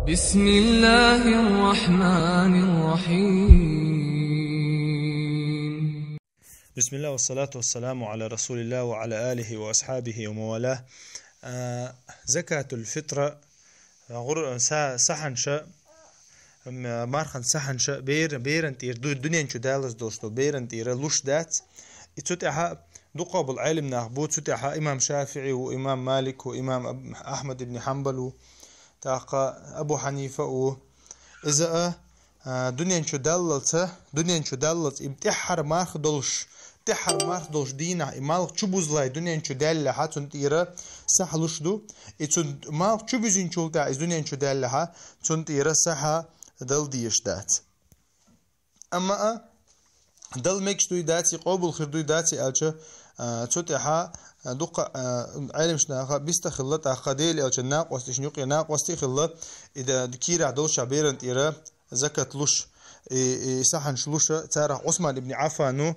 بسم الله الرحمن الرحيم. بسم الله والصلاة والسلام على رسول الله وعلى آله وأصحابه وموالاه. زكاة الفطرة صحن شاء مارخن صحن شاء بيرن تير الدنيا شو دالس دوستو بيرن تير لوش دات اتوتها دقوا بالعلم ناخبوت ستها إمام شافعي وإمام مالك وإمام أحمد بن حنبل تاقا أبو حنيفة إذا دنيا شو دلت امتحر مارخ دولش دينا مالك شبوز لاي دنيا شو دلها تنتيرا سحلوش دو اتون مالك شبوزين شولتا از دنيا شو دلها تنتيرا سحا دل ديش دات اما دل ميكش دوي داتي قوبل خير دوي داتي الچه تتها دوق علم شناخه بيستخلت اخديل الچه ناقوس تشنيق ناقوس تخله اذا دكير عدل شابيرنت ايرا زكاة لوش سحن شلوش تارح عثمان ابن عفانو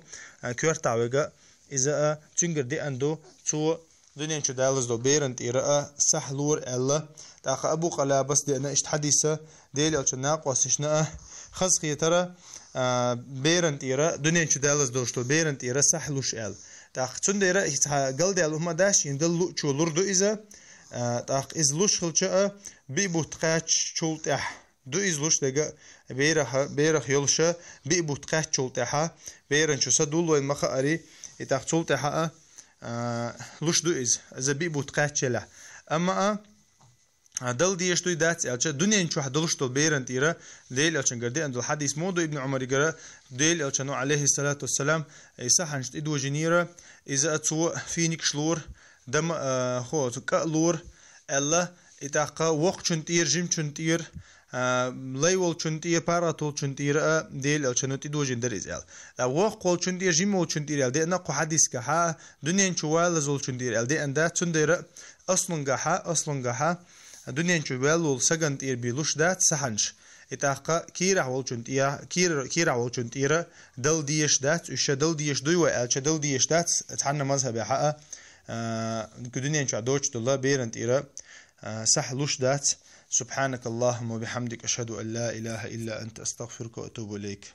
كورتاوغا اذا تشنجر دي اندو تو دنيا شو دالز دو بيرنت ايرا سحلور الا تاخ ابو قلابس دي انا اشت حديثه ديل الچه ناقوس شنا خزخي ترى بيرنت ايرا دنيا شو دالز دوشتو بيرنت ايرا سحلوش ال تاخ تنديرا قلدي الهما داش يندل چو لوردو اذا تاخ از لوش خلچا بيبو تقاچ چولتح دو izluš tega beirah yolša bi butqah chultaha beiran chusa dulwen maha ari itaq chultaha lush du iz za bi butqah chela amma dal diyesh tu dats alcha dunyan chu hadlush to beiran tira del alchan gardi andul hadis modu ibn umar gara del alchanu alayhi salatu wassalam isa hanst idu jinira iza atsu finik shlur dam kho ka lur alla itaqa waq chuntir jim chuntir لايول چنتي باراتول چنتي ديل الچنوتي دوجين دريزال لا وقول چنتي جيمو چنتي ال دي نقو حديث كها دنيا چوال زول چنتي ال دي اندا چندير اصلا غها دنيا چوال سغنت اير بيلوش دات سحنش اتاقا كيرا ول چنتي كيرا ول چنتي دل ديش دات اش دل ديش دوي ال چ دل ديش دات تحنا مذهب حق دنيا چ دوچ دل بيرنت اير سحلوش دات سبحانك اللهم وبحمدك أشهد أن لا إله إلا أنت أستغفرك وأتوب إليك.